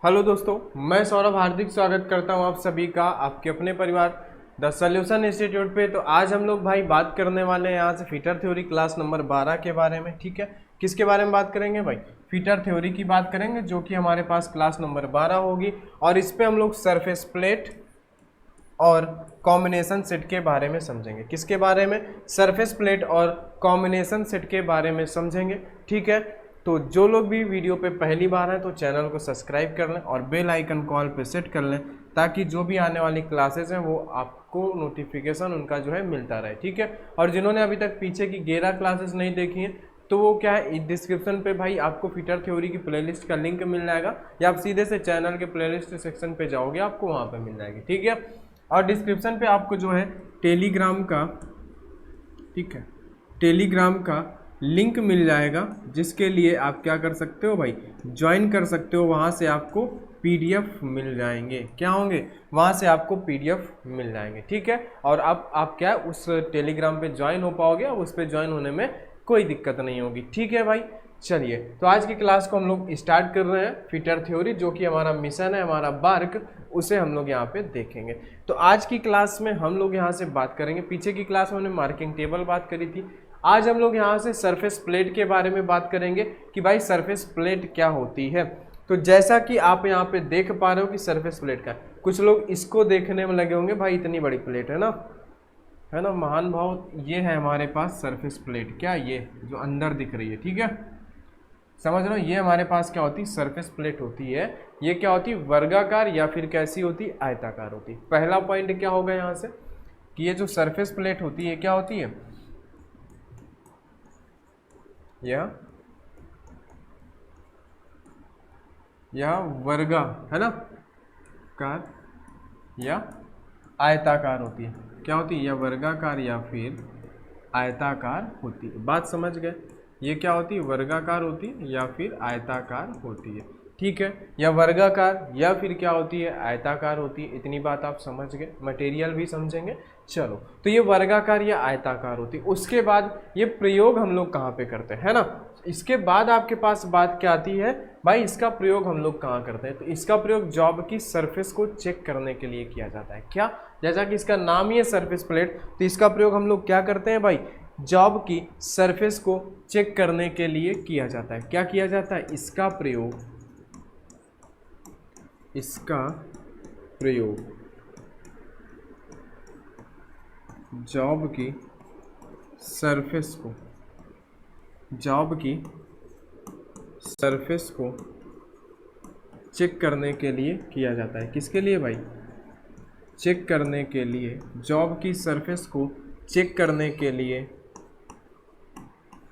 Hello दोस्तों, मैं सौरभ हार्दिक स्वागत करता हूं आप सभी का आपके अपने परिवार द सॉल्यूशन इंस्टीट्यूट पे। तो आज हम लोग भाई बात करने वाले हैं यहाँ से फीटर थ्योरी क्लास नंबर 12 के बारे में। ठीक है, किसके बारे में बात करेंगे भाई? फीटर थ्योरी की बात करेंगे, जो कि हमारे पास क्लास नंबर 12 होगी। और इस पे हम लोग सरफेस प्लेट और कॉम्बिनेशन सेट के बारे में समझेंगे। किसके बारे में? सरफेस प्लेट और कॉम्बिनेशन सेट के बारे में समझेंगे। ठीक है, तो जो लोग भी वीडियो पे पहली बार हैं तो चैनल को सब्सक्राइब कर लें और बेल आइकन कॉल पे सेट कर लें, ताकि जो भी आने वाली क्लासेस हैं वो आपको नोटिफिकेशन उनका जो है मिलता रहे। ठीक है, और जिन्होंने अभी तक पीछे की 11 क्लासेस नहीं देखी हैं तो वो क्या है, डिस्क्रिप्शन पे भाई आपको फीटर थ्योरी की प्लेलिस्ट का लिंक मिल जाएगा, या आप सीधे से चैनल के प्लेलिस्ट सेक्शन पे जाओगे आपको वहाँ पे मिल जाएगी। ठीक है, और डिस्क्रिप्शन पे आपको जो है टेलीग्राम का, ठीक है, टेलीग्राम का लिंक मिल जाएगा, जिसके लिए आप क्या कर सकते हो भाई, ज्वाइन कर सकते हो। वहाँ से आपको पीडीएफ मिल जाएंगे। क्या होंगे? वहाँ से आपको पीडीएफ मिल जाएंगे। ठीक है, और आप क्या उस टेलीग्राम पे ज्वाइन हो पाओगे, और उस पर ज्वाइन होने में कोई दिक्कत नहीं होगी। ठीक है भाई, चलिए तो आज की क्लास को हम लोग स्टार्ट कर रहे हैं। फीटर थ्योरी जो कि हमारा मिशन है, हमारा वर्क, उसे हम लोग यहाँ पे देखेंगे। तो आज की क्लास में हम लोग यहाँ से बात करेंगे, पीछे की क्लास में हमने मार्किंग टेबल बात करी थी। आज हम लोग यहाँ से सरफेस प्लेट के बारे में बात करेंगे कि भाई सरफेस प्लेट क्या होती है। तो जैसा कि आप यहाँ पे देख पा रहे हो कि सरफेस प्लेट का, कुछ लोग इसको देखने में लगे होंगे, भाई इतनी बड़ी प्लेट है ना महान भाव, ये है हमारे पास सरफेस प्लेट। क्या ये जो अंदर दिख रही है? ठीक है, समझ रहे हो, ये हमारे पास क्या होती है, सरफेस प्लेट होती है। ये क्या होती है, वर्गाकार या फिर कैसी होती है, आयताकार होती है। पहला पॉइंट क्या होगा यहाँ से कि ये जो सरफेस प्लेट होती है क्या होती है, यह वर्गा है ना, कार या आयताकार होती है। क्या होती है? या वर्गाकार या फिर आयताकार होती है। बात समझ गए? ये क्या होती है, वर्गाकार होती है या फिर आयताकार होती है। ठीक है, या वर्गाकार या फिर क्या होती है, आयताकार होती है। इतनी बात आप समझ गए, मटेरियल भी समझेंगे। चलो, तो ये वर्गाकार या आयताकार होती है। उसके बाद ये प्रयोग हम लोग कहाँ पे करते हैं, है ना। इसके बाद आपके पास बात क्या आती है भाई, इसका प्रयोग हम लोग कहाँ करते हैं? तो इसका प्रयोग जॉब की सरफेस को चेक करने के लिए किया जाता है। क्या? जैसा कि इसका नाम ही है सरफेस प्लेट, तो इसका प्रयोग हम लोग क्या करते हैं भाई, जॉब की सरफेस को चेक करने के लिए किया जाता है। क्या किया जाता है? इसका प्रयोग जॉब की सरफेस को चेक करने के लिए किया जाता है। किसके लिए भाई? चेक करने के लिए, जॉब की सरफेस को चेक करने के लिए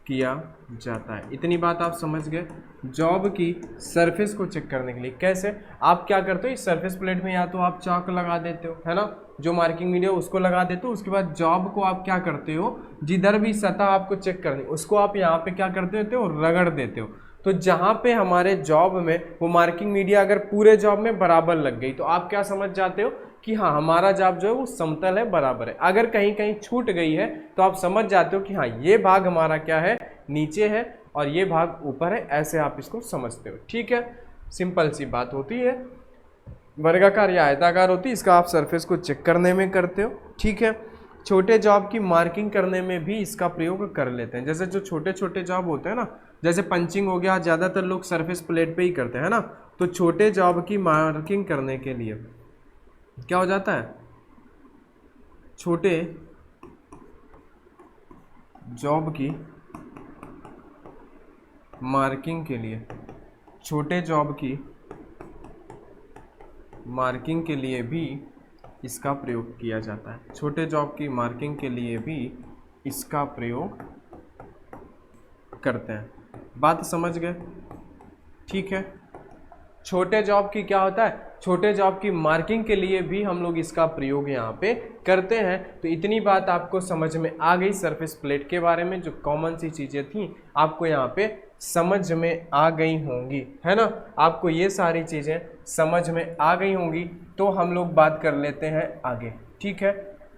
किया जाता है। इतनी बात आप समझ गए, जॉब की सरफेस को चेक करने के लिए। कैसे? आप क्या करते हो, इस सरफेस प्लेट में या तो आप चाक लगा देते हो, है ना, जो मार्किंग मीडिया उसको लगा देते हो। उसके बाद जॉब को आप क्या करते हो, जिधर भी सतह आपको चेक करनी उसको आप यहाँ पे क्या करते हो, रगड़ देते हो। तो जहाँ पे हमारे जॉब में वो मार्किंग मीडिया अगर पूरे जॉब में बराबर लग गई तो आप क्या समझ जाते हो कि हाँ हमारा जॉब जो है वो समतल है, बराबर है। अगर कहीं कहीं छूट गई है तो आप समझ जाते हो कि हाँ ये भाग हमारा क्या है, नीचे है, और ये भाग ऊपर है। ऐसे आप इसको समझते हो। ठीक है, सिंपल सी बात होती है, वर्गाकार या आयताकार होती है। इसका आप सरफेस को चेक करने में करते हो। ठीक है, छोटे जॉब की मार्किंग करने में भी इसका प्रयोग कर लेते हैं। जैसे जो छोटे छोटे जॉब होते हैं ना, जैसे पंचिंग हो गया, ज़्यादातर लोग सरफेस प्लेट पे ही करते हैं ना। तो छोटे जॉब की मार्किंग करने के लिए क्या हो जाता है, छोटे जॉब की मार्किंग के लिए, छोटे जॉब की मार्किंग के लिए भी इसका प्रयोग किया जाता है। छोटे जॉब की मार्किंग के लिए भी इसका प्रयोग करते हैं। बात समझ गए? ठीक है, छोटे जॉब की क्या होता है, छोटे जॉब की मार्किंग के लिए भी हम लोग इसका प्रयोग यहाँ पे करते हैं। तो इतनी बात आपको समझ में आ गई सरफेस प्लेट के बारे में, जो कॉमन सी चीज़ें थी आपको यहाँ पे समझ में आ गई होंगी, है ना। आपको ये सारी चीज़ें समझ में आ गई होंगी। तो हम लोग बात कर लेते हैं आगे। ठीक है,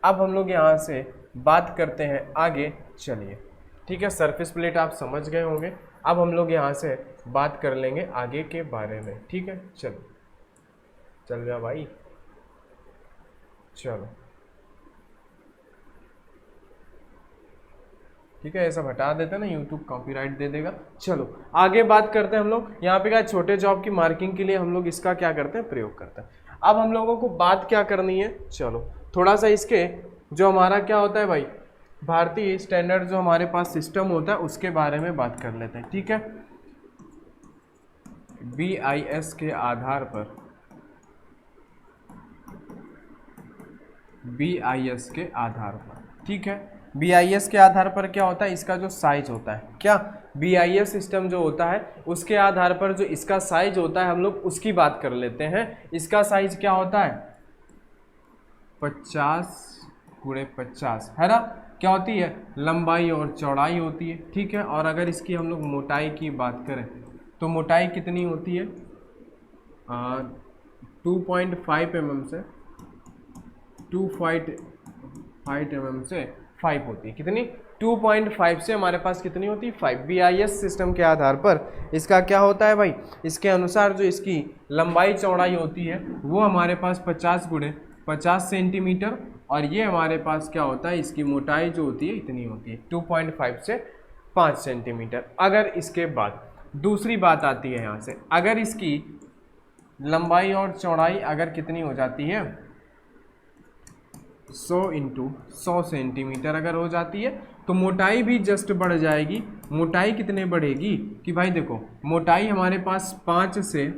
अब हम लोग यहाँ से बात करते हैं आगे। चलिए, ठीक है, सरफेस प्लेट आप समझ गए होंगे। अब हम लोग यहाँ से बात कर लेंगे आगे के बारे में। ठीक है, चलो चल जा भाई, चलो ठीक है, ये सब हटा देते हैं ना, यूट्यूब कॉपीराइट दे देगा। चलो आगे बात करते हैं हम लोग। यहाँ पे क्या छोटे जॉब की मार्किंग के लिए हम लोग इसका क्या करते हैं, प्रयोग करते हैं। अब हम लोगों को बात क्या करनी है, चलो थोड़ा सा इसके जो हमारा क्या होता है भाई, भारतीय स्टैंडर्ड जो हमारे पास सिस्टम होता है उसके बारे में बात कर लेते हैं, ठीक है। BIS के आधार पर, BIS के आधार पर, ठीक है। BIS के आधार पर क्या होता है, इसका जो साइज होता है, क्या BIS सिस्टम जो होता है उसके आधार पर जो इसका साइज होता है हम लोग उसकी बात कर लेते हैं। इसका साइज क्या होता है, 50x50 है ना। क्या होती है, लंबाई और चौड़ाई होती है, ठीक है। और अगर इसकी हम लोग मोटाई की बात करें तो मोटाई कितनी होती है, 2.5 mm से 2.5 mm से 5 होती है। कितनी, 2.5 से हमारे पास कितनी होती है, 5। BIS सिस्टम के आधार पर इसका क्या होता है भाई, इसके अनुसार जो इसकी लंबाई चौड़ाई होती है वो हमारे पास 50x50 सेंटीमीटर, और ये हमारे पास क्या होता है, इसकी मोटाई जो होती है इतनी होती है, 2.5 से 5 सेंटीमीटर। अगर इसके बाद दूसरी बात आती है यहाँ से, अगर इसकी लंबाई और चौड़ाई अगर कितनी हो जाती है, 100 × 100 सेंटीमीटर अगर हो जाती है तो मोटाई भी जस्ट बढ़ जाएगी। मोटाई कितने बढ़ेगी कि भाई देखो, मोटाई हमारे पास 5 से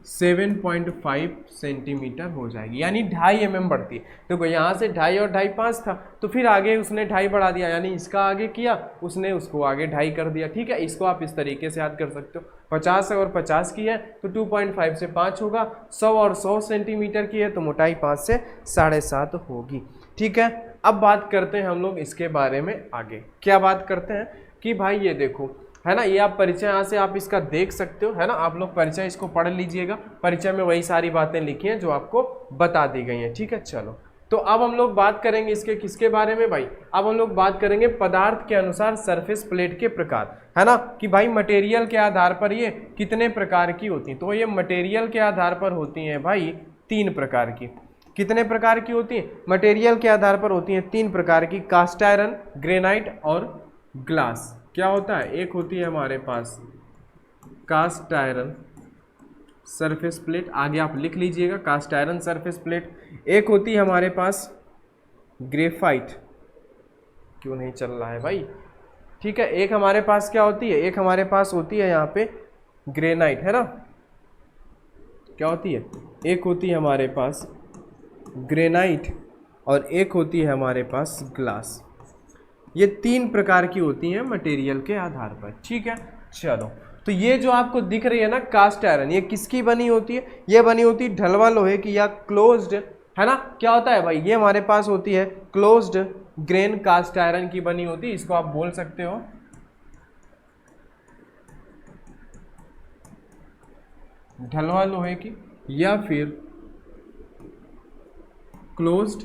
7.5 सेंटीमीटर हो जाएगी, यानी 2.5 mm बढ़ती है। देखो यहाँ से 2.5 और 2.5 5 था, तो फिर आगे उसने 2.5 बढ़ा दिया, यानी इसका आगे किया उसने, उसको आगे 2.5 कर दिया, ठीक है। इसको आप इस तरीके से याद कर सकते हो। 50 और 50 की है तो 2.5 से 5 होगा, 100 और 100 सेंटीमीटर की है तो मोटाई 5 से 7.5 होगी, ठीक है। अब बात करते हैं हम लोग इसके बारे में आगे, क्या बात करते हैं कि भाई ये देखो है ना, ये आप परिचय यहाँ से आप इसका देख सकते हो, है ना। आप लोग परिचय इसको पढ़ लीजिएगा, परिचय में वही सारी बातें लिखी हैं जो आपको बता दी गई हैं, ठीक है। चलो तो अब हम लोग बात करेंगे इसके किसके बारे में भाई, अब हम लोग बात करेंगे पदार्थ के अनुसार सरफेस प्लेट के प्रकार, है ना, कि भाई मटेरियल के आधार पर ये कितने प्रकार की होती हैं। तो ये मटेरियल के आधार पर होती हैं भाई 3 प्रकार की। कितने प्रकार की होती हैं, मटेरियल के आधार पर होती हैं 3 प्रकार की, कास्ट आयरन, ग्रेनाइट और ग्लास। क्या होता है, एक होती है हमारे पास कास्ट आयरन सरफेस प्लेट, आगे आप लिख लीजिएगा कास्ट आयरन सरफेस प्लेट। एक होती है हमारे पास ग्रेफाइट, क्यों नहीं चल रहा है भाई, ठीक है। एक हमारे पास क्या होती है, एक हमारे पास होती है यहाँ पे ग्रेनाइट, है ना। क्या होती है, एक होती है हमारे पास ग्रेनाइट और एक होती है हमारे पास ग्लास। ये 3 प्रकार की होती हैं मटेरियल के आधार पर, ठीक है। चलो तो ये जो आपको दिख रही है ना कास्ट आयरन, ये किसकी बनी होती है, ये बनी होती है ढलवा लोहे की या क्लोज्ड, है ना। क्या होता है भाई, ये हमारे पास होती है क्लोज्ड ग्रेन कास्ट आयरन की बनी होती है, इसको आप बोल सकते हो ढलवा लोहे की या फिर क्लोज्ड,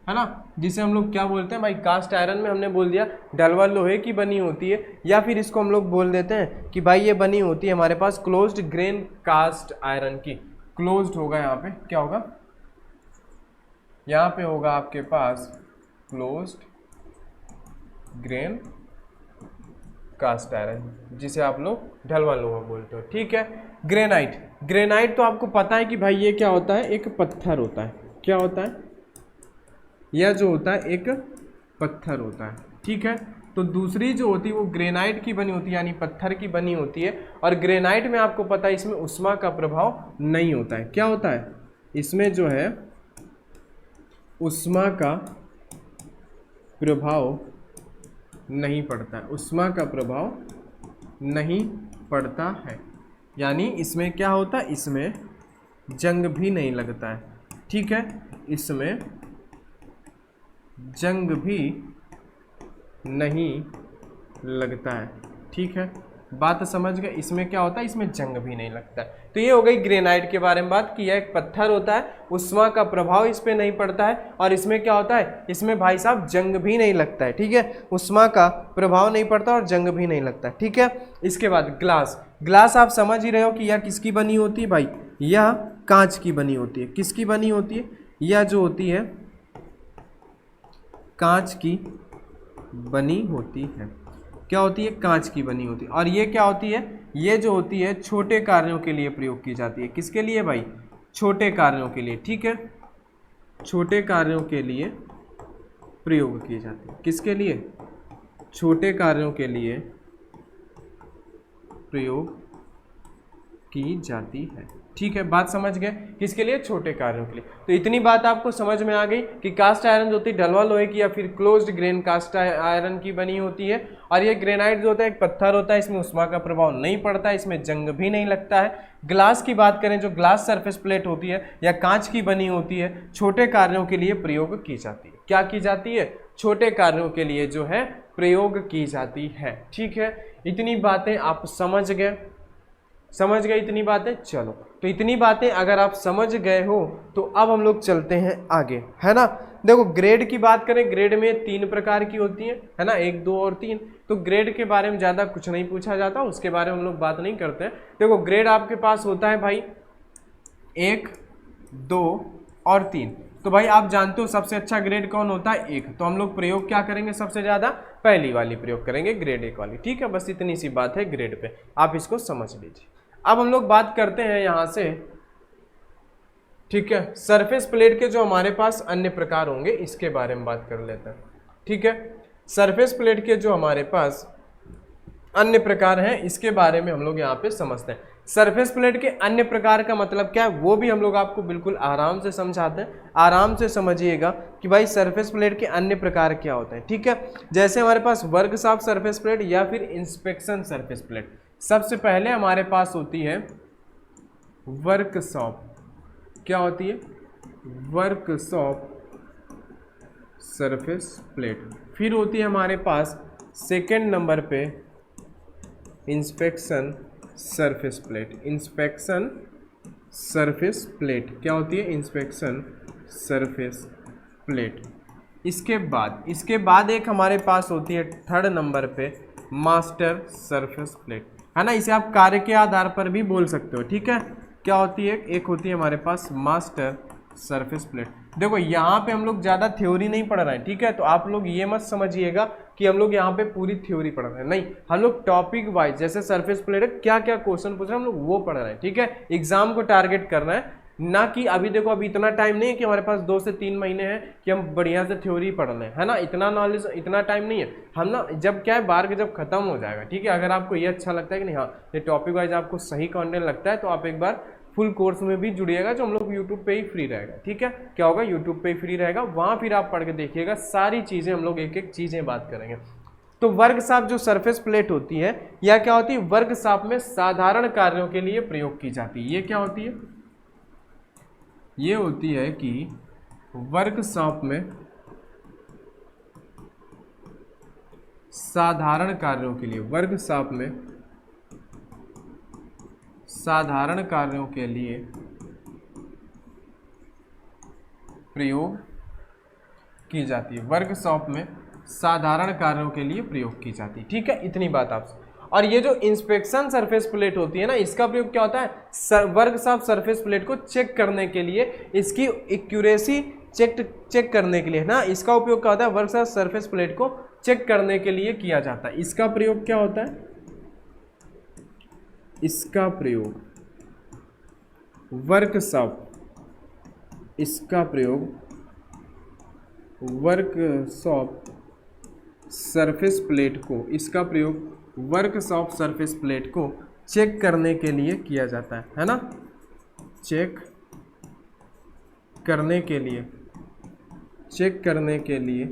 है ना, जिसे हम लोग क्या बोलते हैं भाई, कास्ट आयरन में हमने बोल दिया ढलवा लोहे की बनी होती है, या फिर इसको हम लोग बोल देते हैं कि भाई ये बनी होती है हमारे पास क्लोज्ड ग्रेन कास्ट आयरन की। क्लोज्ड होगा यहाँ पे, क्या होगा, यहाँ पे होगा आपके पास क्लोज्ड ग्रेन कास्ट आयरन, जिसे आप लोग ढलवा लोहा बोलते हो, ठीक है। ग्रेनाइट, ग्रेनाइट तो आपको पता है कि भाई ये क्या होता है, एक पत्थर होता है। क्या होता है, यह जो होता है एक पत्थर होता है, ठीक है। तो दूसरी जो होती है वो ग्रेनाइट की बनी होती है, यानी पत्थर की बनी होती है। और ग्रेनाइट में आपको पता है इसमें उष्मा का प्रभाव नहीं होता है। क्या होता है, इसमें जो है उष्मा का प्रभाव नहीं पड़ता है, उष्मा का प्रभाव नहीं पड़ता है, यानी इसमें क्या होता है, इसमें जंग भी नहीं लगता है, ठीक है। इसमें जंग भी नहीं लगता है, ठीक है। बात समझ गए, इसमें क्या होता है, इसमें जंग भी नहीं लगता है। तो ये हो गई ग्रेनाइट के बारे में बात कि यह एक पत्थर होता है, उष्मा का प्रभाव इस पे नहीं पड़ता है, और इसमें क्या होता है, इसमें भाई साहब जंग भी नहीं लगता है, ठीक है। उष्मा का प्रभाव नहीं पड़ता और जंग भी नहीं लगता है, ठीक है। इसके बाद ग्लास, ग्लास आप समझ ही रहे हो कि यह किसकी बनी होती है भाई, यह कांच की बनी होती है। किसकी बनी होती है? यह जो होती है कांच की बनी होती है। क्या होती है? कांच की बनी होती है। और ये क्या होती है? ये जो होती है छोटे कार्यों के लिए प्रयोग की जाती है। किसके लिए भाई? छोटे कार्यों के लिए। ठीक है, छोटे कार्यों के लिए प्रयोग की जाती है। किसके लिए? छोटे कार्यों के लिए प्रयोग की जाती है। ठीक है, बात समझ गए? किसके लिए? छोटे कार्यों के लिए। तो इतनी बात आपको समझ में आ गई कि कास्ट आयरन जो होती है ढलवा लोहे की या फिर क्लोज्ड ग्रेन कास्ट आयरन की बनी होती है। और ये ग्रेनाइट जो होता है एक पत्थर होता है, इसमें उष्मा का प्रभाव नहीं पड़ता है, इसमें जंग भी नहीं लगता है। ग्लास की बात करें, जो ग्लास सरफेस प्लेट होती है या कांच की बनी होती है, छोटे कार्यों के लिए प्रयोग की जाती है। क्या की जाती है? छोटे कार्यों के लिए जो है प्रयोग की जाती है। ठीक है, इतनी बातें आप समझ गए? समझ गए इतनी बातें? चलो, तो इतनी बातें अगर आप समझ गए हो तो अब हम लोग चलते हैं आगे, है ना। देखो, ग्रेड की बात करें, ग्रेड में 3 प्रकार की होती है ना, 1, 2 और 3। तो ग्रेड के बारे में ज़्यादा कुछ नहीं पूछा जाता, उसके बारे में हम लोग बात नहीं करते हैं। देखो, ग्रेड आपके पास होता है भाई 1, 2 और 3। तो भाई आप जानते हो सबसे अच्छा ग्रेड कौन होता है? 1। तो हम लोग प्रयोग क्या करेंगे? सबसे ज़्यादा पहली वाली प्रयोग करेंगे, ग्रेड 1 वाली। ठीक है, बस इतनी सी बात है ग्रेड पे, आप इसको समझ लीजिए। अब हम लोग बात करते हैं यहाँ से, ठीक है, सरफेस प्लेट के जो हमारे पास अन्य प्रकार होंगे इसके बारे में बात कर लेते हैं। ठीक है, सरफेस प्लेट के जो हमारे पास अन्य प्रकार हैं इसके बारे में हम लोग यहाँ पे समझते हैं। सरफेस प्लेट के अन्य प्रकार का मतलब क्या है वो भी हम लोग आपको बिल्कुल आराम से समझाते हैं। आराम से समझिएगा कि भाई सरफेस प्लेट के अन्य प्रकार क्या होते हैं। ठीक है, जैसे हमारे पास वर्कशॉप सरफेस प्लेट या फिर इंस्पेक्शन सरफेस प्लेट। सबसे पहले हमारे पास होती है वर्कशॉप। क्या होती है? Workshop surface plate. फिर होती है हमारे पास सेकेंड नंबर पे inspection surface plate. Inspection surface plate क्या होती है? Inspection surface plate. इसके बाद एक हमारे पास होती है थर्ड नंबर पे मास्टर सरफेस प्लेट, है ना। इसे आप कार्य के आधार पर भी बोल सकते हो। ठीक है, क्या होती है? एक होती है हमारे पास मास्टर सरफेस प्लेट। देखो, यहाँ पे हम लोग ज़्यादा थ्योरी नहीं पढ़ रहे हैं। ठीक है, तो आप लोग ये मत समझिएगा कि हम लोग यहाँ पे पूरी थ्योरी पढ़ रहे हैं, नहीं। हम लोग टॉपिक वाइज, जैसे सरफेस प्लेट क्या क्या क्वेश्चन पूछ रहे हैं हम लोग वो पढ़ रहे हैं। ठीक है, एग्जाम को टारगेट कर रहे हैं, ना कि अभी देखो अभी इतना टाइम नहीं है कि हमारे पास 2 से 3 महीने हैं कि हम बढ़िया से थ्योरी पढ़ लें, है ना। इतना नॉलेज, इतना टाइम नहीं है। हम ना जब क्या है, बार के जब खत्म हो जाएगा, ठीक है, अगर आपको ये अच्छा लगता है कि नहीं, हाँ ये टॉपिक वाइज आपको सही कंटेंट लगता है, तो आप एक बार फुल कोर्स में भी जुड़िएगा, जो हम लोग यूट्यूब पे ही फ्री रहेगा। ठीक है, क्या होगा? यूट्यूब पे ही फ्री रहेगा, वहाँ फिर आप पढ़ के देखिएगा सारी चीज़ें, हम लोग एक एक चीज़ें बात करेंगे। तो वर्कशॉप जो सरफेस प्लेट होती है या क्या होती है? वर्कशॉप में साधारण कार्यों के लिए प्रयोग की जाती है। ये क्या होती है? ये होती है कि वर्कशॉप में साधारण कार्यों के लिए, वर्कशॉप में साधारण कार्यों के लिए प्रयोग की जाती है। वर्कशॉप में साधारण कार्यों के लिए प्रयोग की जाती है। ठीक है, इतनी बात आपसे। और ये जो इंस्पेक्शन सरफेस प्लेट होती है ना, इसका प्रयोग क्या होता है? वर्कशॉप सरफेस प्लेट को चेक करने के लिए, इसकी एक्यूरेसी चेक करने के लिए ना, इसका उपयोग क्या होता है? वर्कशॉप सरफेस प्लेट को चेक करने के लिए किया जाता है। इसका प्रयोग क्या होता है? इसका प्रयोग वर्कशॉप, इसका प्रयोग वर्कशॉप सरफेस प्लेट को, इसका प्रयोग वर्कशॉप सरफेस प्लेट को चेक करने के लिए किया जाता है ना। चेक करने के लिए, चेक करने के लिए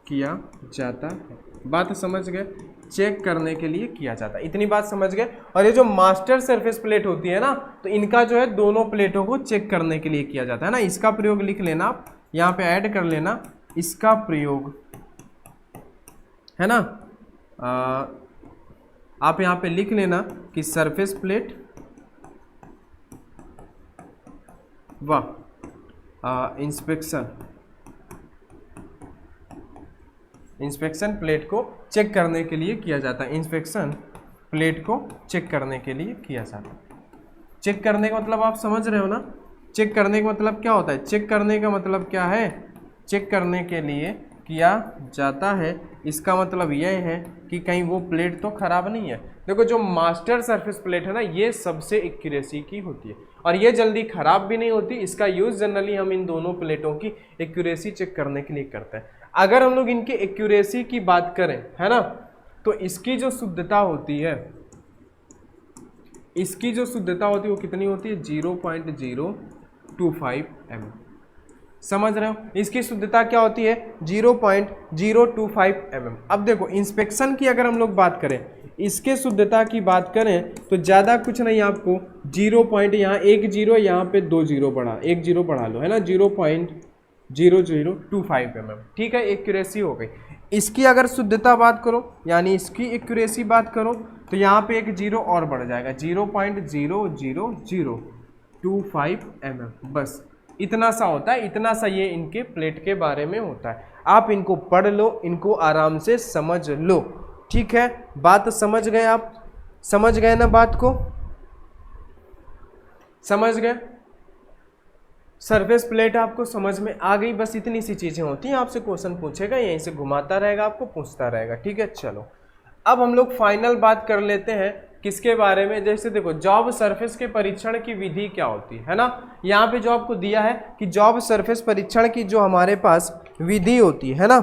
किया जाता है। बात समझ गए? चेक करने के लिए किया जाता है, इतनी बात समझ गए। और ये जो मास्टर सरफेस प्लेट होती है ना, तो इनका जो है दोनों प्लेटों को चेक करने के लिए किया जाता है ना। इसका प्रयोग लिख लेना आप, यहाँ पे ऐड कर लेना, इसका प्रयोग, है ना। आप यहाँ पे लिख लेना कि सरफेस प्लेट व इंस्पेक्शन प्लेट को चेक करने के लिए किया जाता है। इंस्पेक्शन प्लेट को चेक करने के लिए किया जाता है। चेक करने का मतलब आप समझ रहे हो ना, चेक करने का मतलब क्या होता है, चेक करने का मतलब क्या है, चेक करने के लिए किया जाता है। इसका मतलब यह है कि कहीं वो प्लेट तो खराब नहीं है। देखो जो मास्टर सरफेस प्लेट है ना, ये सबसे एक्यूरेसी की होती है और ये जल्दी खराब भी नहीं होती। इसका यूज जनरली हम इन दोनों प्लेटों की एक्यूरेसी चेक करने के लिए करते हैं। अगर हम लोग इनकी एक्यूरेसी की बात करें, है ना, तो इसकी जो शुद्धता होती है, इसकी जो शुद्धता होती है वो कितनी होती है, 0.025 mm। समझ रहे हो, इसकी शुद्धता क्या होती है, 0.025 mm। अब देखो इंस्पेक्शन की अगर हम लोग बात करें, इसके शुद्धता की बात करें तो ज़्यादा कुछ नहीं, आपको 0 पॉइंट यहाँ 1 0 यहाँ पे 2 0 बढ़ा, 1 0 बढ़ा लो, है ना, 0.0025 mm। ठीक है, एक्यूरेसी हो गई। इसकी अगर शुद्धता बात करो यानी इसकी एक्यूरेसी बात करो तो यहाँ पे एक 0 और बढ़ जाएगा, 0.00025 mm। बस इतना सा होता है, इतना सा ये इनके प्लेट के बारे में होता है। आप इनको पढ़ लो, इनको आराम से समझ लो। ठीक है, बात समझ गए आप, समझ गए ना बात को, समझ गए, सरफेस प्लेट आपको समझ में आ गई। बस इतनी सी चीजें होती हैं, आपसे क्वेश्चन पूछेगा, यहीं से घुमाता रहेगा, आपको पूछता रहेगा। ठीक है, चलो अब हम लोग फाइनल बात कर लेते हैं किसके बारे में। जैसे देखो जॉब सरफेस के परीक्षण की विधि क्या होती है ना, यहाँ पे जो आपको दिया है कि जॉब सरफेस परीक्षण की जो हमारे पास विधि होती है ना,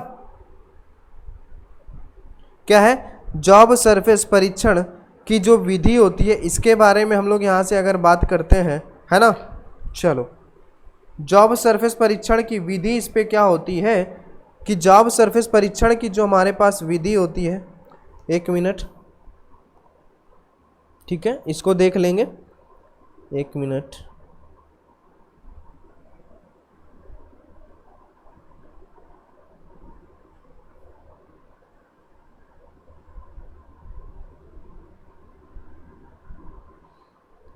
क्या है, जॉब सरफेस परीक्षण की जो विधि होती है, इसके बारे में हम लोग यहाँ से अगर बात करते हैं, है ना। चलो जॉब सरफेस परीक्षण की विधि इस पे क्या होती है कि जॉब सरफेस परीक्षण की जो हमारे पास विधि होती है, एक मिनट, ठीक है, इसको देख लेंगे, एक मिनट।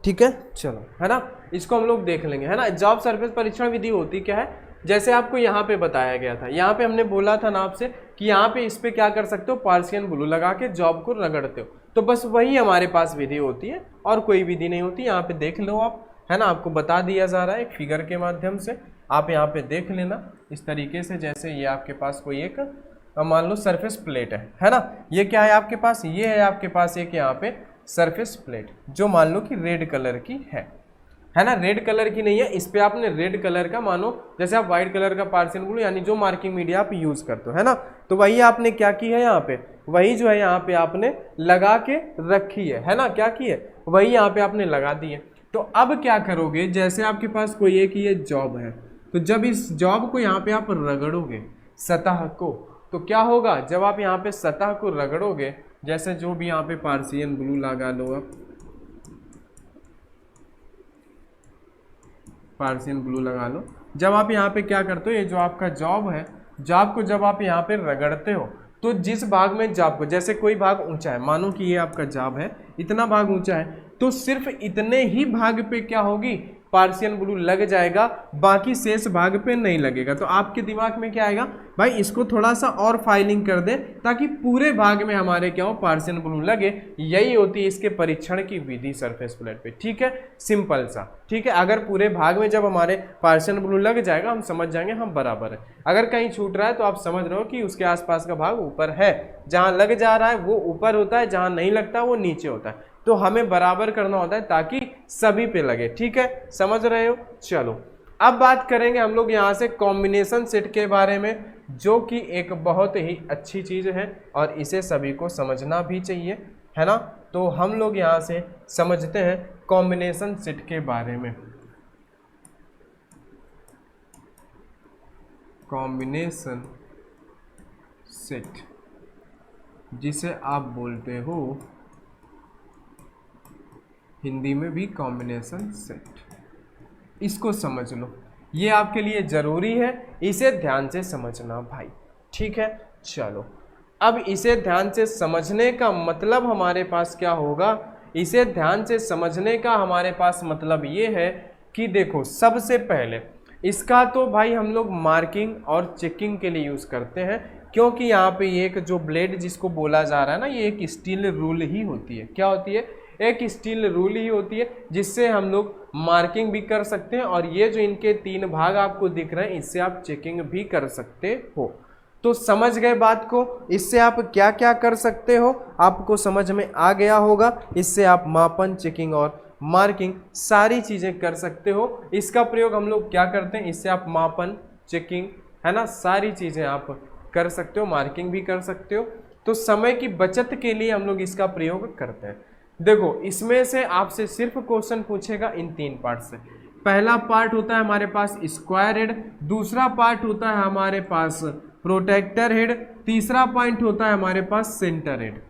ठीक है, चलो, है ना, इसको हम लोग देख लेंगे, है ना। जॉब सरफेस परीक्षण विधि होती क्या है, जैसे आपको यहाँ पे बताया गया था, यहाँ पे हमने बोला था ना आपसे कि यहाँ पे इस पे क्या कर सकते हो, पार्सियन ब्लू लगा के जॉब को रगड़ते हो, तो बस वही हमारे पास विधि होती है और कोई विधि नहीं होती। यहाँ पे देख लो आप, है ना, आपको बता दिया जा रहा है एक फिगर के माध्यम से, आप यहाँ पे देख लेना इस तरीके से। जैसे ये आपके पास कोई एक मान लो सरफेस प्लेट है ना, ये क्या है आपके पास, ये है आपके पास एक यहाँ पे सरफेस प्लेट जो मान लो कि रेड कलर की है ना, रेड कलर की नहीं है, इस पे आपने रेड कलर का मानो, जैसे आप व्हाइट कलर का पार्शियल ब्लू यानी जो मार्किंग मीडिया आप यूज करते हो, है ना, तो वही आपने क्या की है यहाँ पे, वही जो है यहाँ पे आपने लगा के रखी है ना, क्या की है, वही यहाँ पे आपने लगा दी है। तो अब क्या करोगे, जैसे आपके पास कोई एक ये जॉब है, तो जब इस जॉब को यहाँ पे आप रगड़ोगे सतह को, तो क्या होगा, जब आप यहाँ पे सतह को रगड़ोगे, जैसे जो भी यहाँ पे पार्शियल ब्लू लगा लो आप, पार्शियल ब्लू लगा लो, जब आप यहाँ पे क्या करते हो, ये जो आपका जॉब है, जॉब को जब आप यहाँ पे रगड़ते हो तो जिस भाग में जॉब को, जैसे कोई भाग ऊंचा है, मानो कि ये आपका जॉब है, इतना भाग ऊंचा है, तो सिर्फ इतने ही भाग पे क्या होगी, पार्शियल ब्लू लग जाएगा, बाकी शेष भाग पे नहीं लगेगा। तो आपके दिमाग में क्या आएगा, भाई इसको थोड़ा सा और फाइलिंग कर दें ताकि पूरे भाग में हमारे क्या हो, पार्शियल ब्लू लगे। यही होती है इसके परीक्षण की विधि सरफेस प्लेट पे। ठीक है, सिंपल सा। ठीक है, अगर पूरे भाग में जब हमारे पार्शियल ब्लू लग जाएगा, हम समझ जाएंगे हम बराबर है। अगर कहीं छूट रहा है तो आप समझ रहे हो कि उसके आसपास का भाग ऊपर है, जहां लग जा रहा है वो ऊपर होता है, जहां नहीं लगता वो नीचे होता है, तो हमें बराबर करना होता है ताकि सभी पे लगे। ठीक है, समझ रहे हो। चलो अब बात करेंगे हम लोग यहाँ से कॉम्बिनेशन सेट के बारे में, जो कि एक बहुत ही अच्छी चीज है और इसे सभी को समझना भी चाहिए, है ना। तो हम लोग यहाँ से समझते हैं कॉम्बिनेशन सेट के बारे में। कॉम्बिनेशन सेट जिसे आप बोलते हो हिंदी में भी कॉम्बिनेशन सेट, इसको समझ लो, ये आपके लिए जरूरी है, इसे ध्यान से समझना भाई। ठीक है, चलो अब इसे ध्यान से समझने का मतलब हमारे पास क्या होगा, इसे ध्यान से समझने का हमारे पास मतलब ये है कि देखो सबसे पहले इसका तो भाई हम लोग मार्किंग और चेकिंग के लिए यूज़ करते हैं, क्योंकि यहाँ पे एक जो ब्लेड जिसको बोला जा रहा है ना, ये एक स्टील रूल ही होती है। क्या होती है? एक स्टील रूल ही होती है, जिससे हम लोग मार्किंग भी कर सकते हैं, और ये जो इनके 3 भाग आपको दिख रहे हैं, इससे आप चेकिंग भी कर सकते हो। तो समझ गए बात को? इससे आप क्या क्या कर सकते हो आपको समझ में आ गया होगा। इससे आप मापन, चेकिंग और मार्किंग सारी चीजें कर सकते हो। इसका प्रयोग हम लोग क्या करते हैं? इससे आप मापन, चेकिंग, है ना, सारी चीजें आप कर सकते हो, मार्किंग भी कर सकते हो। तो समय की बचत के लिए हम लोग इसका प्रयोग करते हैं। देखो, इसमें से आपसे सिर्फ क्वेश्चन पूछेगा इन 3 पार्ट से। पहला पार्ट होता है हमारे पास स्क्वायर हेड, दूसरा पार्ट होता है हमारे पास प्रोटेक्टर हेड, तीसरा पॉइंट होता है हमारे पास सेंटर हेड।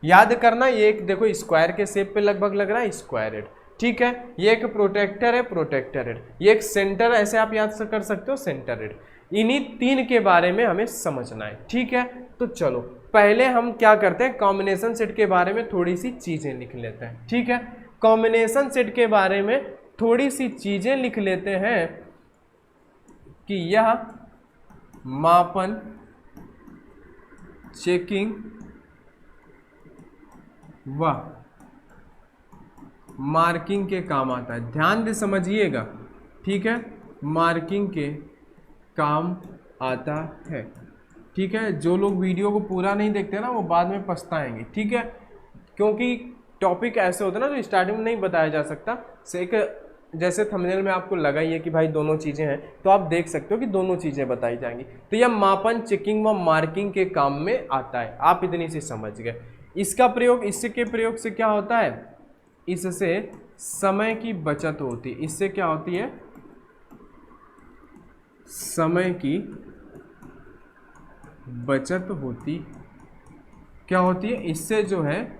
याद करना, ये एक देखो स्क्वायर के शेप पे लगभग लग रहा है स्क्वायर हेड, ठीक है। ये एक प्रोटेक्टर है, प्रोटेक्टर हेड। ये एक सेंटर, ऐसे आप याद कर सकते हो, सेंटर हेड। इन्हीं 3 के बारे में हमें समझना है, ठीक है। तो चलो पहले हम क्या करते हैं, कॉम्बिनेशन सेट के बारे में थोड़ी सी चीजें लिख लेते हैं, ठीक है। कॉम्बिनेशन सेट के बारे में थोड़ी सी चीजें लिख लेते हैं कि यह मापन, चेकिंग व मार्किंग के काम आता है। ध्यान से समझिएगा, ठीक है। मार्किंग के काम आता है, ठीक है। जो लोग वीडियो को पूरा नहीं देखते ना, वो बाद में पछताएंगे, ठीक है। क्योंकि टॉपिक ऐसे होते हैं ना, जो स्टार्टिंग में नहीं बताया जा सकता। एक जैसे थंबनेल में आपको लगा ही है कि भाई दोनों चीज़ें हैं, तो आप देख सकते हो कि दोनों चीज़ें बताई जाएंगी। तो यह मापन, चेकिंग व मार्किंग के काम में आता है। आप इतनी सी समझ गए। इसका प्रयोग, इससे के प्रयोग से क्या होता है? इससे समय की बचत होती है। इससे क्या होती है? समय की बचत होती। क्या होती है? इससे जो है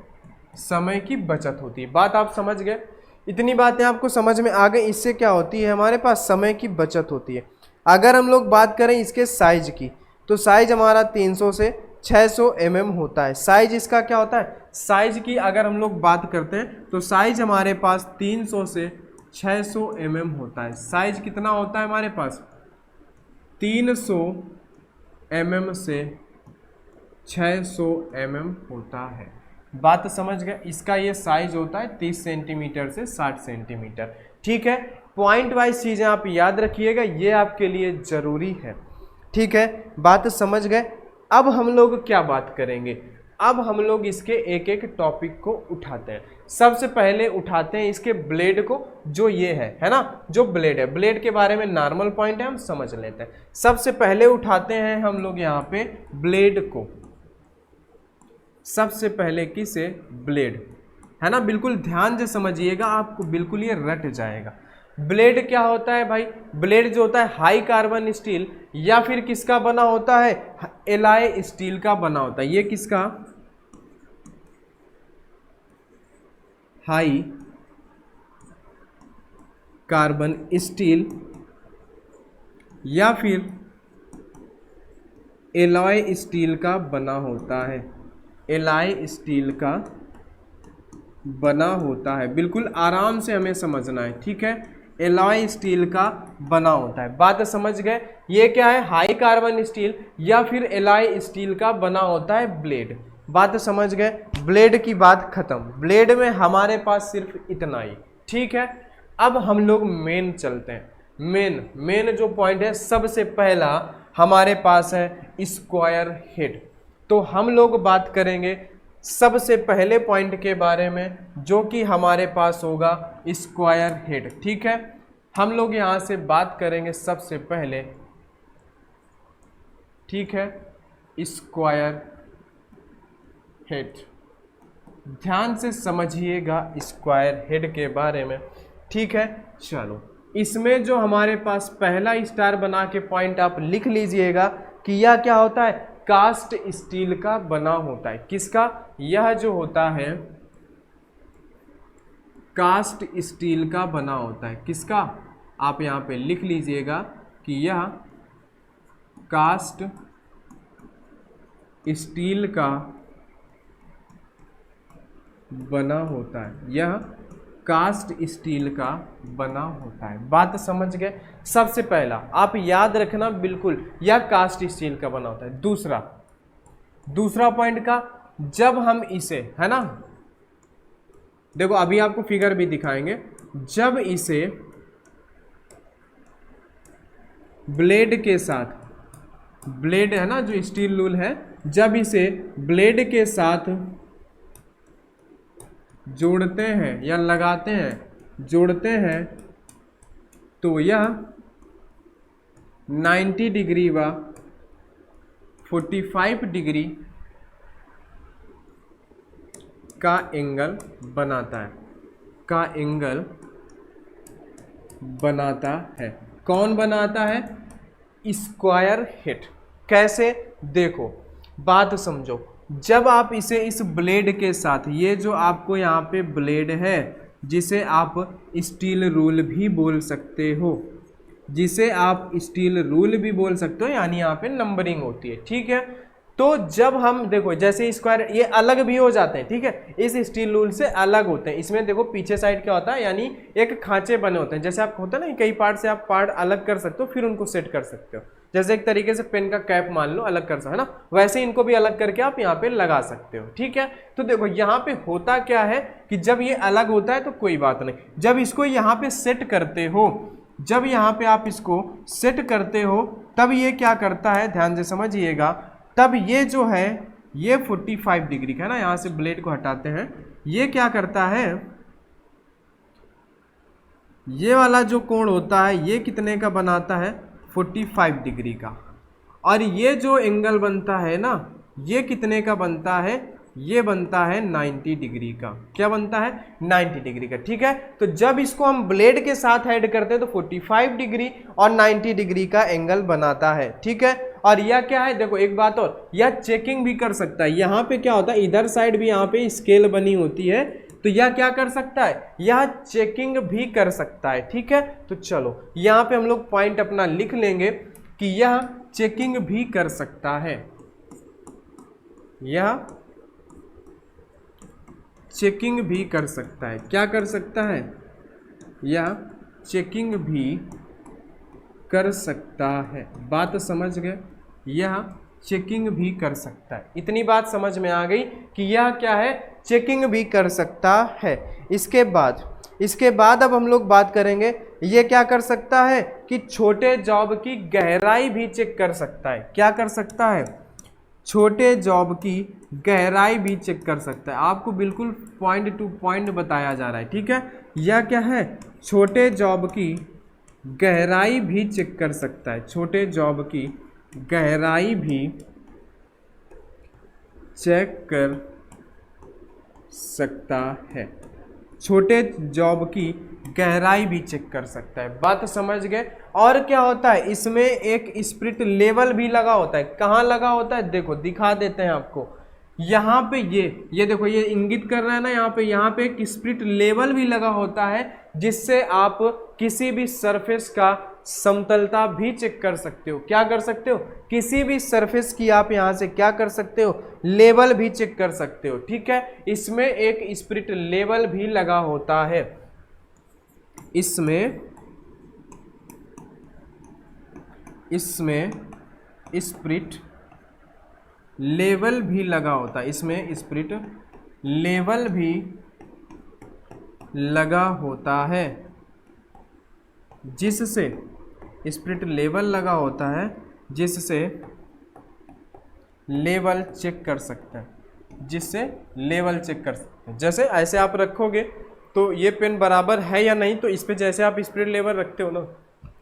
समय की बचत होती है। बात आप समझ गए? इतनी बातें आपको समझ में आ गई। इससे क्या होती है? हमारे पास समय की बचत होती है। अगर हम लोग बात करें इसके साइज की, तो साइज हमारा 300 से 600 mm होता है। साइज इसका क्या होता है? साइज की अगर हम लोग बात करते हैं तो साइज हमारे पास 300 से 600 mm होता है। साइज कितना होता है हमारे पास? 300 mm से 600 mm होता है। बात समझ गए? इसका ये साइज होता है 30 सेंटीमीटर से 60 सेंटीमीटर, ठीक है। पॉइंट वाइज चीज़ें आप याद रखिएगा, ये आपके लिए ज़रूरी है, ठीक है। बात समझ गए? अब हम लोग क्या बात करेंगे? अब हम लोग इसके एक एक टॉपिक को उठाते हैं। सबसे पहले उठाते हैं इसके ब्लेड को, जो ये है ना, जो ब्लेड है। ब्लेड के बारे में नॉर्मल पॉइंट है, हम समझ लेते हैं। सबसे पहले उठाते हैं हम लोग यहाँ पे ब्लेड को। सबसे पहले किसे? ब्लेड, है ना। बिल्कुल ध्यान से समझिएगा, आपको बिल्कुल ये रट जाएगा। ब्लेड क्या होता है भाई? ब्लेड जो होता है हाई कार्बन स्टील या फिर किसका बना होता है? एलॉय स्टील का बना होता है। ये किसका? हाई कार्बन स्टील या फिर एलॉय स्टील का बना होता है। एलॉय स्टील का बना होता है। बिल्कुल आराम से हमें समझना है, ठीक है। एलॉय स्टील का बना होता है। बात समझ गए? ये क्या है? हाई कार्बन स्टील या फिर एलॉय स्टील का बना होता है ब्लेड। बात समझ गए? ब्लेड की बात खत्म। ब्लेड में हमारे पास सिर्फ इतना ही, ठीक है। अब हम लोग मेन चलते हैं। मेन जो पॉइंट है, सबसे पहला हमारे पास है स्क्वायर हेड। तो हम लोग बात करेंगे सबसे पहले पॉइंट के बारे में, जो कि हमारे पास होगा स्क्वायर हेड, ठीक है। हम लोग यहाँ से बात करेंगे सबसे पहले, ठीक है, स्क्वायर हेड। ध्यान से समझिएगा स्क्वायर हेड के बारे में, ठीक है। चलो, इसमें जो हमारे पास पहला स्टार बना के पॉइंट आप लिख लीजिएगा कि यह क्या होता है? कास्ट स्टील का बना होता है। किसका? यह जो होता है कास्ट स्टील का बना होता है। किसका? आप यहाँ पे लिख लीजिएगा कि यह कास्ट स्टील का बना होता है। यह कास्ट स्टील का बना होता है। बात समझ गए? सबसे पहला आप याद रखना बिल्कुल, यह कास्ट स्टील का बना होता है। दूसरा, दूसरा पॉइंट का, जब हम इसे, है ना, देखो अभी आपको फिगर भी दिखाएंगे, जब इसे ब्लेड के साथ, ब्लेड है ना जो स्टील रूल है, जब इसे ब्लेड के साथ जोड़ते हैं या लगाते हैं, जोड़ते हैं, तो यह 90 डिग्री व 45 डिग्री का एंगल बनाता है, का एंगल बनाता है। कौन बनाता है? Square hit. कैसे? देखो बात समझो, जब आप इसे इस ब्लेड के साथ, ये जो आपको यहाँ पे ब्लेड है जिसे आप स्टील रूल भी बोल सकते हो, जिसे आप स्टील रूल भी बोल सकते हो, यानी यहाँ पे नंबरिंग होती है, ठीक है। तो जब हम देखो जैसे स्क्वायर ये अलग भी हो जाते हैं, ठीक है, इस स्टील रूल से अलग होते हैं। इसमें देखो पीछे साइड क्या होता है, यानी एक खांचे बने होते हैं, जैसे आप होता है ना कई पार्ट से आप पार्ट अलग कर सकते हो, फिर उनको सेट कर सकते हो। जैसे एक तरीके से पेन का कैप मान लो अलग कर सकते हो, है ना, वैसे इनको भी अलग करके आप यहाँ पे लगा सकते हो, ठीक है। तो देखो यहाँ पे होता क्या है कि जब ये अलग होता है तो कोई बात नहीं, जब इसको यहाँ पे सेट करते हो, जब यहाँ पे आप इसको सेट करते हो, तब ये क्या करता है, ध्यान से समझिएगा, तब ये जो है ये 45 डिग्री का है ना, यहाँ से ब्लेड को हटाते हैं, ये क्या करता है, ये वाला जो कोण होता है ये कितने का बनाता है, 45 डिग्री का। और ये जो एंगल बनता है ना, ये कितने का बनता है, ये बनता है 90 डिग्री का। क्या बनता है? 90 डिग्री का, ठीक है। तो जब इसको हम ब्लेड के साथ ऐड करते हैं तो 45 डिग्री और 90 डिग्री का एंगल बनाता है, ठीक है। और यह क्या है, देखो एक बात और, यह चेकिंग भी कर सकता है। यहाँ पे क्या होता है, इधर साइड भी यहाँ पे स्केल बनी होती है, तो यह क्या कर सकता है, यह चेकिंग भी कर सकता है, ठीक है। तो चलो यहाँ पे हम लोग पॉइंट अपना लिख लेंगे कि यह चेकिंग भी कर सकता है, यह चेकिंग भी कर सकता है। क्या कर सकता है? यह चेकिंग भी कर सकता है। बात समझ गए? यह चेकिंग भी कर सकता है। इतनी बात समझ में आ गई कि यह क्या है, चेकिंग भी कर सकता है। इसके बाद अब हम लोग बात करेंगे, ये क्या कर सकता है कि छोटे जॉब की गहराई भी चेक कर सकता है। क्या कर सकता है? छोटे जॉब की गहराई भी चेक कर सकता है। आपको बिल्कुल पॉइंट टू पॉइंट बताया जा रहा है, ठीक है। यह क्या है, छोटे जॉब की गहराई भी चेक कर सकता है, छोटे जॉब की गहराई भी चेक कर सकता है, छोटे जॉब की गहराई भी चेक कर सकता है। बात समझ गए? और क्या होता है, इसमें एक स्पिरिट लेवल भी लगा होता है। कहाँ लगा होता है, देखो दिखा देते हैं आपको, यहाँ पे ये देखो, ये इंगित कर रहा है ना, यहाँ पे एक स्पिरिट लेवल भी लगा होता है, जिससे आप किसी भी सरफेस का समतलता भी चेक कर सकते हो। क्या कर सकते हो? किसी भी सरफेस की आप यहाँ से क्या कर सकते हो, लेवल भी चेक कर सकते हो, ठीक है। इसमें एक स्पिरिट लेवल भी लगा होता है, इसमें स्पिरिट लेवल भी लगा होता है, इसमें स्पिरिट लेवल भी लगा होता है, जिससे स्पिरिट लेवल लगा होता है, जिससे लेवल चेक कर सकते हैं, जिससे लेवल चेक कर सकते हैं। जैसे ऐसे आप रखोगे तो ये पेन बराबर है या नहीं, तो इस पे जैसे आप स्पिरिट लेवल रखते हो ना,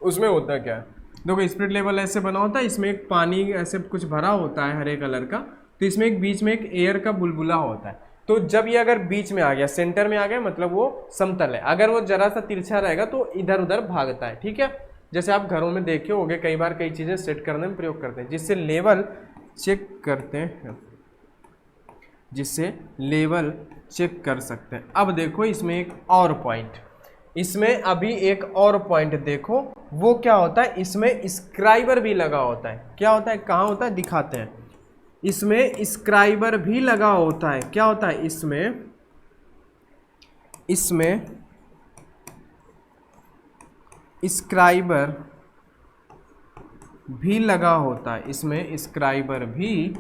उसमें होता क्या है, देखो स्पिरिट लेवल ऐसे बना होता है, इसमें एक पानी ऐसे कुछ भरा होता है हरे कलर का, तो इसमें एक बीच में एक एयर का बुलबुला होता है। तो जब ये अगर बीच में आ गया, सेंटर में आ गया, मतलब वो समतल है। अगर वो जरा सा तिरछा रहेगा तो इधर उधर भागता है, ठीक है। जैसे आप घरों में देखे होंगे, कई बार कई चीज़ें सेट करने में प्रयोग करते हैं, जिससे लेवल चेक करते हैं, जिससे लेवल चेक कर सकते हैं। अब देखो इसमें एक और पॉइंट, इसमें अभी एक और पॉइंट देखो, वो क्या होता है, इसमें स्क्राइबर भी लगा होता है। क्या होता है, कहाँ होता है, दिखाते हैं। इसमें स्क्राइबर भी लगा होता है। क्या होता है, इसमें स्क्राइबर भी लगा होता है, इसमें स्क्राइबर भी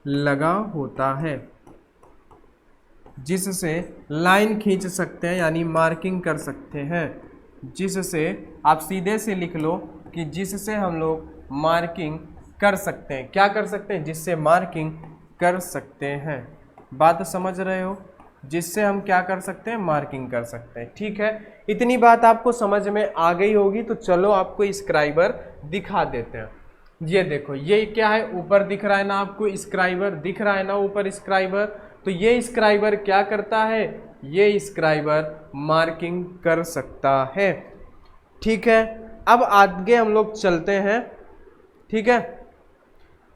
लगा होता है, जिससे लाइन खींच सकते हैं यानी मार्किंग कर सकते हैं। जिससे आप सीधे से लिख लो कि जिससे हम लोग मार्किंग कर सकते हैं। क्या कर सकते हैं? जिससे मार्किंग कर सकते हैं। बात समझ रहे हो? जिससे हम क्या कर सकते हैं? मार्किंग कर सकते हैं। ठीक है, इतनी बात आपको समझ में आ गई होगी। तो चलो आपको स्क्राइबर दिखा देते हैं। ये देखो, ये क्या है? ऊपर दिख रहा है ना आपको स्क्राइबर? दिख रहा है ना ऊपर स्क्राइबर? तो ये स्क्राइबर क्या करता है? ये स्क्राइबर मार्किंग कर सकता है। ठीक है, अब आगे हम लोग चलते हैं। ठीक है,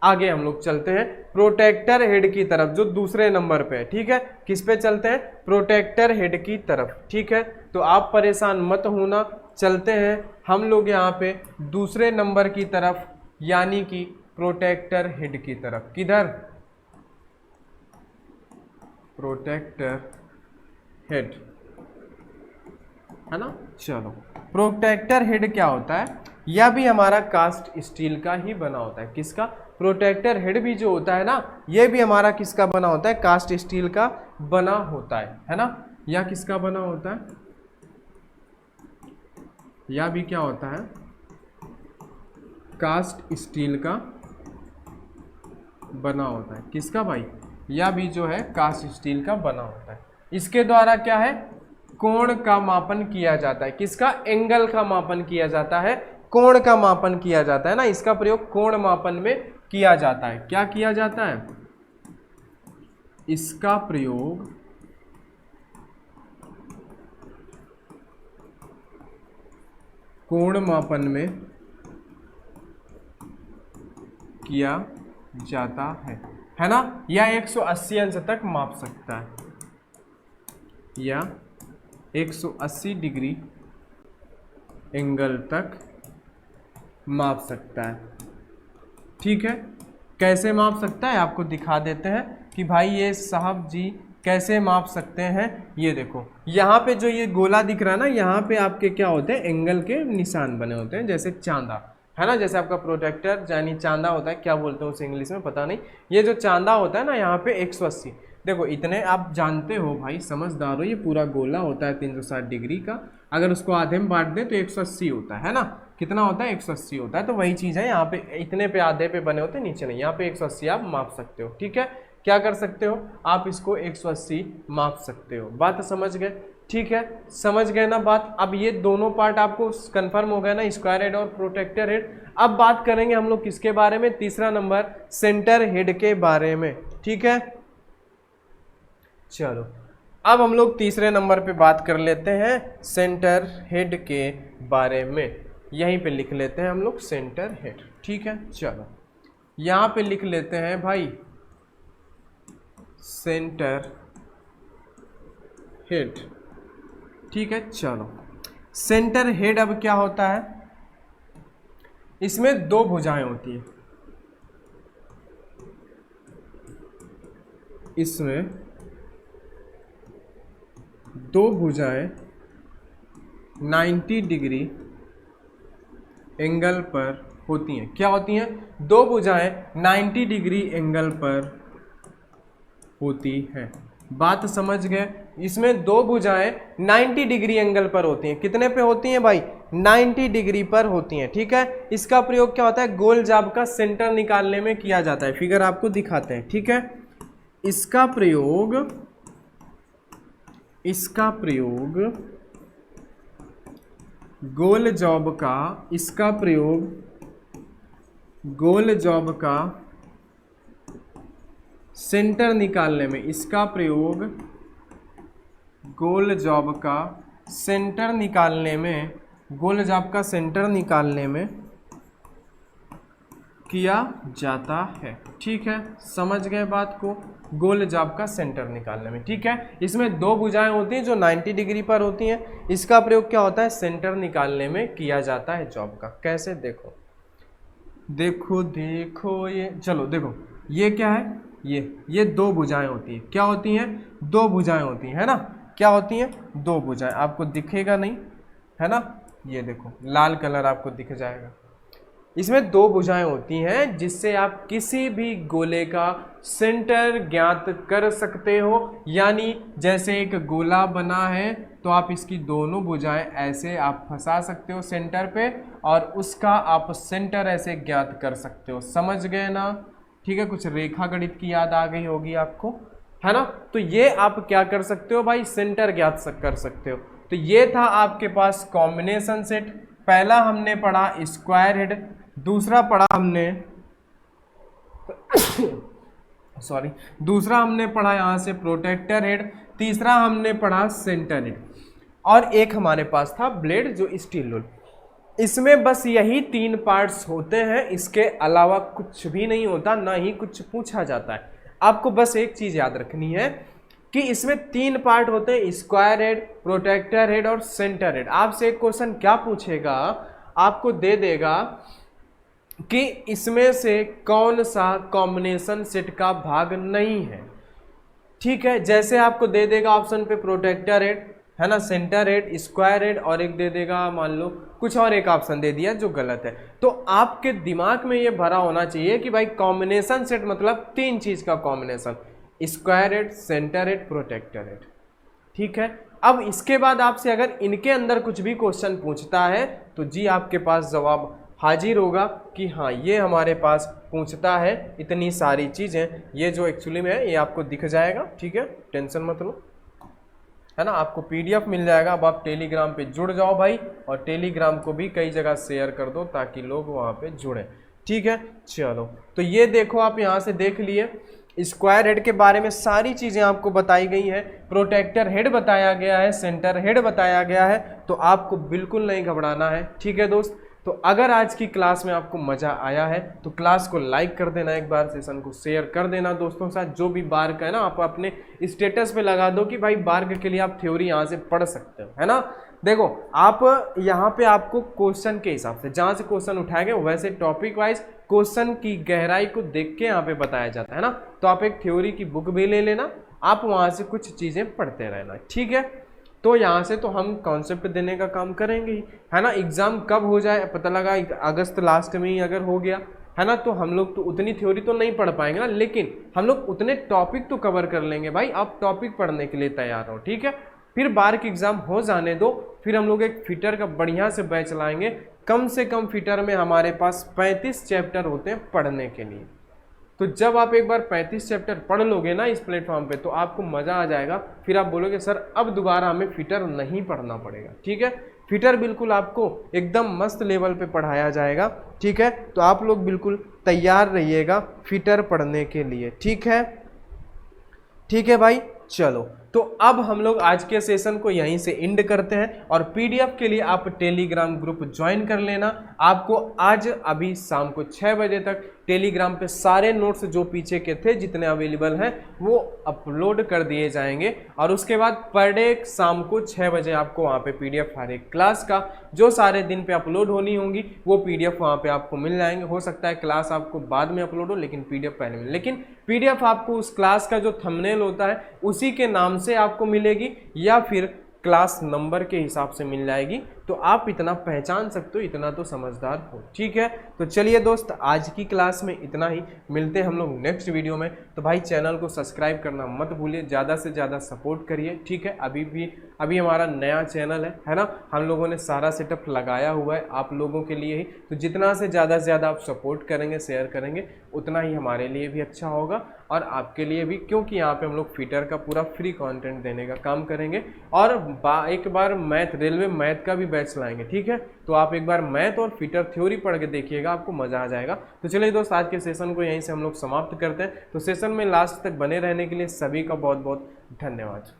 आगे हम लोग चलते हैं प्रोटेक्टर हेड की तरफ, जो दूसरे नंबर पे है। ठीक है, किस पे चलते हैं? प्रोटेक्टर हेड की तरफ। ठीक है, तो आप परेशान मत होना, चलते हैं हम लोग यहाँ पे दूसरे नंबर की तरफ, यानी कि प्रोटेक्टर हेड की तरफ। किधर? प्रोटेक्टर हेड, है ना। चलो, प्रोटेक्टर हेड क्या होता है? यह भी हमारा कास्ट स्टील का ही बना होता है। किसका? प्रोटेक्टर हेड भी जो होता है ना, यह भी हमारा किसका बना होता है? कास्ट स्टील का बना होता है ना। यह किसका बना होता है? यह भी क्या होता है? कास्ट स्टील का बना होता है। किसका भाई? यह भी जो है कास्ट स्टील का बना होता है। इसके द्वारा क्या है? कोण का मापन किया जाता है। किसका? एंगल का मापन किया जाता है, कोण का मापन किया जाता है ना। इसका प्रयोग कोण मापन में किया जाता है। क्या किया जाता है? इसका प्रयोग कोण मापन में किया जाता है ना। यह 180 अंश तक माप सकता है, या 180 डिग्री एंगल तक माप सकता है। ठीक है, कैसे माप सकता है आपको दिखा देते हैं कि भाई ये साहब जी कैसे माप सकते हैं। ये देखो, यहाँ पे जो ये गोला दिख रहा है ना, यहाँ पे आपके क्या होते हैं? एंगल के निशान बने होते हैं, जैसे चांदा, है ना। जैसे आपका प्रोटेक्टर यानी चांदा होता है, क्या बोलते हैं उसे इंग्लिश में पता नहीं। ये जो चांदा होता है ना, यहाँ पे 180, देखो इतने आप जानते हो भाई, समझदार हो। ये पूरा गोला होता है 360 डिग्री का, अगर उसको आधे में बांट दें तो 180 होता है ना। कितना होता है? 180 होता है। तो वही चीज़ है, यहाँ पे इतने पे आधे पे बने होते हैं, नीचे नहीं। यहाँ पे 180 आप माप सकते हो। ठीक है, क्या कर सकते हो आप? इसको 180 माप सकते हो। बात समझ गए? ठीक है, समझ गए ना बात। अब ये दोनों पार्ट आपको कंफर्म हो गया ना, स्क्वायर हेड और प्रोटेक्टर हेड। अब बात करेंगे हम लोग किसके बारे में? तीसरा नंबर, सेंटर हेड के बारे में। ठीक है, चलो अब हम लोग तीसरे नंबर पे बात कर लेते हैं सेंटर हेड के बारे में। यहीं पे लिख लेते हैं हम लोग सेंटर हेड। ठीक है, चलो यहाँ पे लिख लेते हैं भाई सेंटर हेड। ठीक है, चलो सेंटर हेड अब क्या होता है? इसमें दो भुजाएं होती है। इसमें दो भुजाएं 90 डिग्री एंगल पर होती हैं। क्या होती हैं? दो भुजाएं 90 डिग्री एंगल पर होती हैं। बात समझ गए? इसमें दो भुजाएं 90 डिग्री एंगल पर होती हैं। कितने पे होती हैं भाई? 90 डिग्री पर होती हैं। ठीक है, इसका प्रयोग क्या होता है? गोल जाब का सेंटर निकालने में किया जाता है। फिगर आपको दिखाते हैं। ठीक है, इसका प्रयोग गोल जॉब का सेंटर निकालने में, इसका प्रयोग गोल जॉब का सेंटर निकालने में किया जाता है। ठीक है, समझ गए बात को? गोल जॉब का सेंटर निकालने में। ठीक है, इसमें दो भुजाएं होती हैं जो 90 डिग्री पर होती हैं। इसका प्रयोग क्या होता है? सेंटर निकालने में किया जाता है जॉब का। कैसे? देखो देखो देखो, ये चलो देखो, ये क्या है? ये दो भुजाएं होती हैं। क्या होती हैं? दो भुजाएं होती हैं, है ना। क्या होती हैं? दो भुजाएं। आपको दिखेगा नहीं, है ना। ये देखो लाल कलर आपको दिख जाएगा। इसमें दो भुजाएं होती हैं जिससे आप किसी भी गोले का सेंटर ज्ञात कर सकते हो। यानी जैसे एक गोला बना है तो आप इसकी दोनों भुजाएं ऐसे आप फंसा सकते हो सेंटर पे और उसका आप सेंटर ऐसे ज्ञात कर सकते हो। समझ गए ना? ठीक है, कुछ रेखा गणित की याद आ गई होगी आपको, है ना? तो ये आप क्या कर सकते हो भाई, सेंटर ज्ञात कर सकते हो। तो ये था आपके पास कॉम्बिनेशन सेट। पहला हमने पढ़ा स्क्वायर हेड, दूसरा पढ़ा हमने सॉरी दूसरा हमने पढ़ा यहाँ से प्रोटेक्टर हेड, तीसरा हमने पढ़ा सेंटर हेड, और एक हमारे पास था ब्लेड जो स्टील रोल। इसमें बस यही 3 पार्ट्स होते हैं, इसके अलावा कुछ भी नहीं होता, ना ही कुछ पूछा जाता है। आपको बस एक चीज याद रखनी है कि इसमें 3 पार्ट होते हैं, स्क्वायर हेड, प्रोटेक्टर हेड और सेंटर हेड। आपसे एक क्वेश्चन क्या पूछेगा, आपको दे देगा कि इसमें से कौन सा कॉम्बिनेशन सेट का भाग नहीं है। ठीक है, जैसे आपको दे देगा ऑप्शन पे प्रोटेक्टर हेड, है ना, सेंटर हेड, स्क्वायर हेड, और एक दे देगा मान लो कुछ और एक ऑप्शन दे दिया जो गलत है। तो आपके दिमाग में ये भरा होना चाहिए कि भाई कॉम्बिनेशन सेट मतलब 3 चीज का combination, square head, centre head, protractor head. ठीक है, अब इसके बाद आपसे अगर इनके अंदर कुछ भी क्वेश्चन पूछता है तो जी आपके पास जवाब हाजिर होगा कि हाँ ये हमारे पास पूछता है इतनी सारी चीज़ें। ये जो एक्चुअली में है ये आपको दिख जाएगा, ठीक है, टेंशन मत लो, है ना। आपको PDF मिल जाएगा। अब आप टेलीग्राम पे जुड़ जाओ भाई, और टेलीग्राम को भी कई जगह शेयर कर दो ताकि लोग वहाँ पे जुड़ें। ठीक है, चलो तो ये देखो, आप यहाँ से देख लिए स्क्वायर हेड के बारे में सारी चीज़ें आपको बताई गई हैं, प्रोटेक्टर हेड बताया गया है, सेंटर हेड बताया गया है। तो आपको बिल्कुल नहीं घबराना है। ठीक है दोस्त, तो अगर आज की क्लास में आपको मज़ा आया है तो क्लास को लाइक कर देना, एक बार सेशन को शेयर कर देना दोस्तों के साथ। जो भी बार्ग है ना, आप अपने स्टेटस पे लगा दो कि भाई बार्ग के लिए आप थ्योरी यहाँ से पढ़ सकते हो, है ना। देखो आप यहाँ पे आपको क्वेश्चन के हिसाब से जहाँ से क्वेश्चन उठाए गए वैसे टॉपिक वाइज क्वेश्चन की गहराई को देख के यहाँ पे बताया जाता है ना। तो आप एक थ्योरी की बुक भी ले लेना, आप वहाँ से कुछ चीज़ें पढ़ते रहना। ठीक है, तो यहाँ से तो हम कॉन्सेप्ट देने का काम करेंगे ही, है ना। एग्जाम कब हो जाए पता लगा अगस्त लास्ट में ही अगर हो गया, है ना, तो हम लोग तो उतनी थ्योरी तो नहीं पढ़ पाएंगे ना, लेकिन हम लोग उतने टॉपिक तो कवर कर लेंगे भाई। आप टॉपिक पढ़ने के लिए तैयार हो, ठीक है। फिर बार की एग्जाम हो जाने दो, फिर हम लोग एक फिटर का बढ़िया से बैच लाएंगे। कम से कम फिटर में हमारे पास 35 चैप्टर होते हैं पढ़ने के लिए। तो जब आप एक बार 35 चैप्टर पढ़ लोगे ना इस प्लेटफॉर्म पे तो आपको मज़ा आ जाएगा। फिर आप बोलोगे सर अब दोबारा हमें फिटर नहीं पढ़ना पड़ेगा। ठीक है, फिटर बिल्कुल आपको एकदम मस्त लेवल पे पढ़ाया जाएगा। ठीक है, तो आप लोग बिल्कुल तैयार रहिएगा फिटर पढ़ने के लिए। ठीक है भाई, चलो तो अब हम लोग आज के सेशन को यहीं से एंड करते हैं, और PDF के लिए आप टेलीग्राम ग्रुप ज्वाइन कर लेना। आपको आज अभी शाम को 6 बजे तक टेलीग्राम पे सारे नोट्स जो पीछे के थे जितने अवेलेबल हैं वो अपलोड कर दिए जाएंगे, और उसके बाद पर डे शाम को 6 बजे आपको वहाँ पे PDF हर एक क्लास का जो सारे दिन पे अपलोड होनी होंगी वो PDF वहाँ पे आपको मिल जाएंगे। हो सकता है क्लास आपको बाद में अपलोड हो लेकिन PDF पहले मिले, लेकिन PDF आपको उस क्लास का जो थंबनेल होता है उसी के नाम से आपको मिलेगी, या फिर क्लास नंबर के हिसाब से मिल जाएगी। तो आप इतना पहचान सकते हो, इतना तो समझदार हो। ठीक है, तो चलिए दोस्त आज की क्लास में इतना ही, मिलते हैं हम लोग नेक्स्ट वीडियो में। तो भाई चैनल को सब्सक्राइब करना मत भूलिए, ज़्यादा से ज़्यादा सपोर्ट करिए। ठीक है, अभी हमारा नया चैनल है ना, हम लोगों ने सारा सेटअप लगाया हुआ है आप लोगों के लिए ही। तो जितना से ज़्यादा आप सपोर्ट करेंगे, शेयर करेंगे, उतना ही हमारे लिए भी अच्छा होगा और आपके लिए भी, क्योंकि यहाँ पे हम लोग फिटर का पूरा फ्री कंटेंट देने का काम करेंगे। और एक बार रेलवे मैथ का भी बैच लाएंगे। ठीक है, तो आप एक बार मैथ और फिटर थ्योरी पढ़ के देखिएगा, आपको मज़ा आ जाएगा। तो चलिए दोस्त आज के सेशन को यहीं से हम लोग समाप्त करते हैं। तो सेशन में लास्ट तक बने रहने के लिए सभी का बहुत बहुत धन्यवाद।